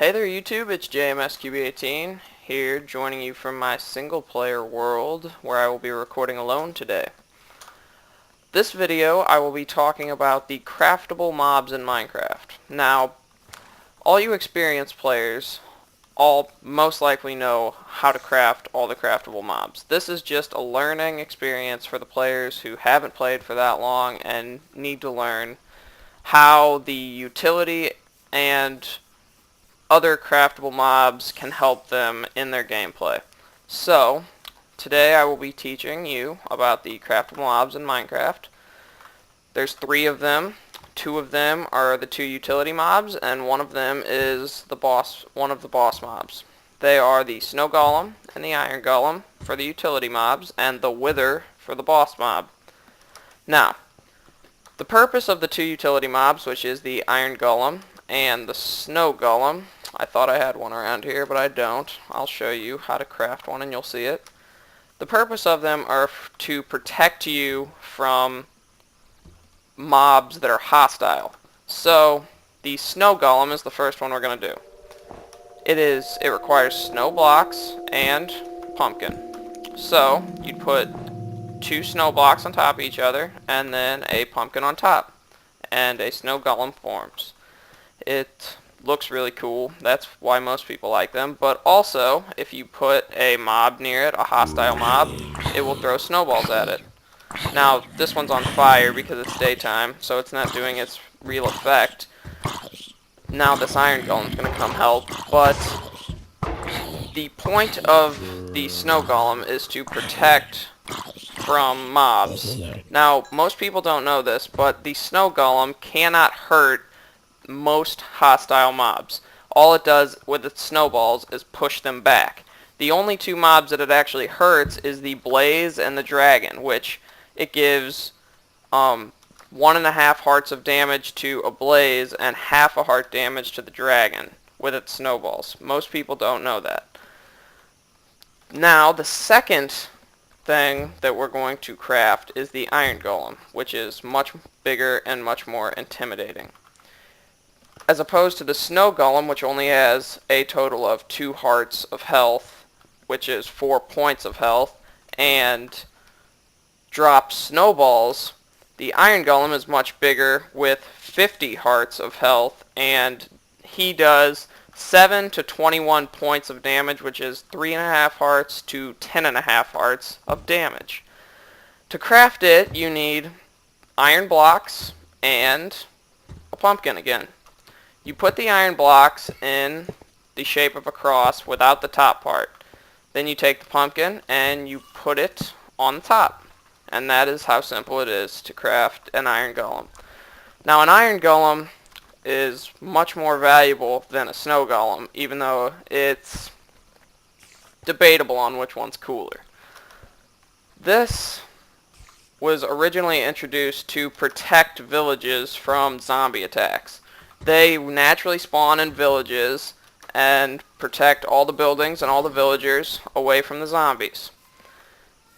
Hey there YouTube, it's JMSQB18 here joining you from my single player world where I will be recording alone today. This video I will be talking about the craftable mobs in Minecraft. Now, all you experienced players all most likely know how to craft all the craftable mobs. This is just a learning experience for the players who haven't played for that long and need to learn how the utility and other craftable mobs can help them in their gameplay. So, today I will be teaching you about the craftable mobs in Minecraft. There's 3 of them. 2 of them are the 2 utility mobs, and 1 of them is one of the boss mobs. They are the Snow Golem and the Iron Golem for the utility mobs, and the Wither for the boss mob. Now, the purpose of the 2 utility mobs, which is the Iron Golem and the Snow Golem, I thought I had one around here, but I don't. I'll show you how to craft one and you'll see it. The purpose of them are to protect you from mobs that are hostile. So, the Snow Golem is the first one we're going to do. It requires snow blocks and pumpkin. So, you'd put 2 snow blocks on top of each other and then a pumpkin on top, and a Snow Golem forms. It looks really cool. That's why most people like them. But also, if you put a mob near it, a hostile mob, it will throw snowballs at it. Now, this one's on fire because it's daytime, so it's not doing its real effect. Now this Iron Golem's going to come help, but the point of the Snow Golem is to protect from mobs. Now, most people don't know this, but the Snow Golem cannot hurt most hostile mobs. All it does with its snowballs is push them back. The only 2 mobs that it actually hurts is the Blaze and the Dragon, which it gives 1.5 hearts of damage to a Blaze and half a heart damage to the Dragon with its snowballs. Most people don't know that. Now, the second thing that we're going to craft is the Iron Golem, which is much bigger and much more intimidating. As opposed to the Snow Golem, which only has a total of 2 hearts of health, which is 4 points of health, and drops snowballs, the Iron Golem is much bigger with 50 hearts of health, and he does 7 to 21 points of damage, which is 3.5 hearts to 10.5 hearts of damage. To craft it, you need iron blocks and a pumpkin again. You put the iron blocks in the shape of a cross without the top part. Then you take the pumpkin and you put it on the top. And that is how simple it is to craft an Iron Golem. Now, an Iron Golem is much more valuable than a Snow Golem, even though it's debatable on which one's cooler. This was originally introduced to protect villages from zombie attacks. They naturally spawn in villages and protect all the buildings and all the villagers away from the zombies.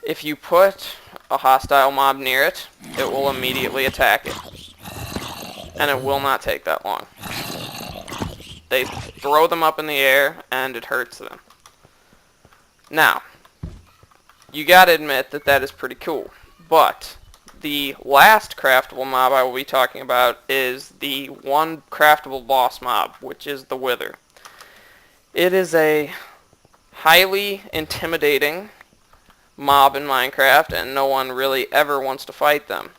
If you put a hostile mob near it, it will immediately attack it. And it will not take that long. They throw them up in the air and it hurts them. Now, you gotta admit that that is pretty cool. But the last craftable mob I will be talking about is the one craftable boss mob, which is the Wither. It is a highly intimidating mob in Minecraft, and no one really ever wants to fight them.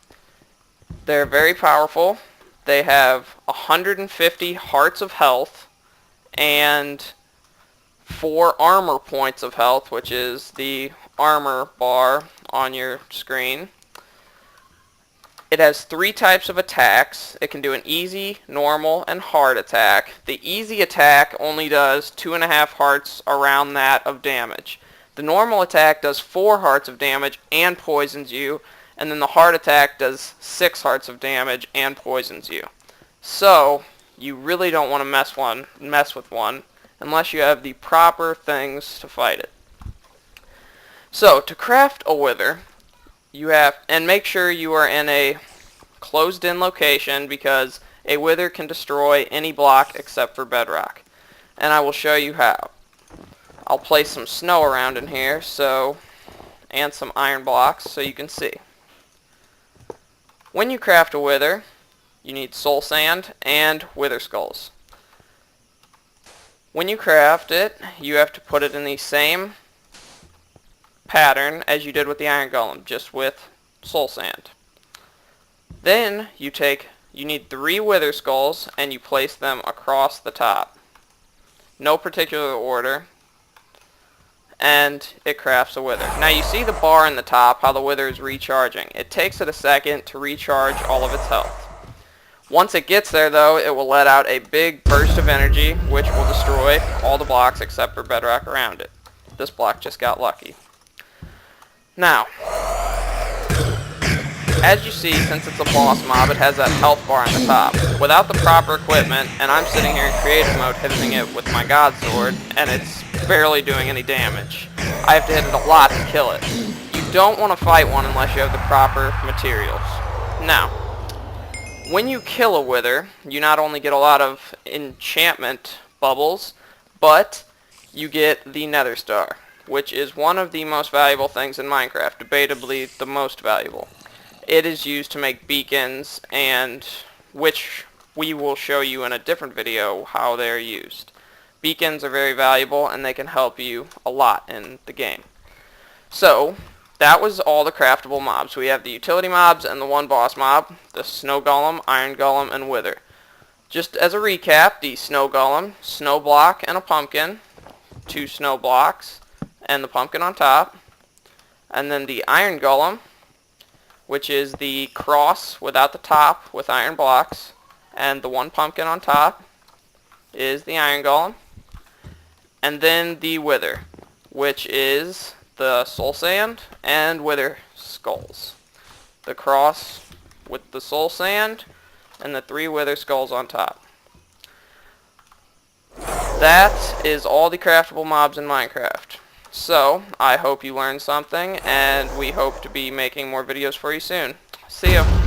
They're very powerful. They have 150 hearts of health and 4 armor points of health, which is the armor bar on your screen. It has 3 types of attacks. It can do an easy, normal, and hard attack. The easy attack only does 2.5 hearts around that of damage. The normal attack does 4 hearts of damage and poisons you, and then the hard attack does 6 hearts of damage and poisons you. So, you really don't want to mess with one unless you have the proper things to fight it. So, to craft a Wither, and make sure you are in a closed-in location because a Wither can destroy any block except for bedrock. and I will show you how. I'll place some snow around in here, and some iron blocks so you can see. When you craft a wither, you need soul sand and wither skulls. When you craft it, you have to put it in the same pattern as you did with the iron golem, just with soul sand. Then you need 3 wither skulls and you place them across the top. No particular order. And it crafts a wither. Now you see the bar in the top, how the wither is recharging. It takes it a second to recharge all of its health. Once it gets there though, it will let out a big burst of energy, which will destroy all the blocks except for bedrock around it. This block just got lucky. Now, as you see, since it's a boss mob, it has that health bar on the top. Without the proper equipment, and I'm sitting here in creative mode hitting it with my god sword, and it's barely doing any damage. I have to hit it a lot to kill it. You don't want to fight one unless you have the proper materials. Now, when you kill a wither, you not only get a lot of enchantment bubbles, but you get the nether star, which is one of the most valuable things in Minecraft, debatably the most valuable. It is used to make beacons, and which we will show you in a different video how they're used. Beacons are very valuable and they can help you a lot in the game. So, that was all the craftable mobs. We have the utility mobs and the one boss mob, the snow golem, iron golem, and wither. Just as a recap, the snow golem, snow block and a pumpkin, 2 snow blocks, and the pumpkin on top. And then the iron golem, which is the cross without the top with iron blocks, and the 1 pumpkin on top is the iron golem. And then the wither, which is the soul sand and wither skulls. The cross with the soul sand and the 3 wither skulls on top. That is all the craftable mobs in Minecraft. So, I hope you learned something, and we hope to be making more videos for you soon. See ya!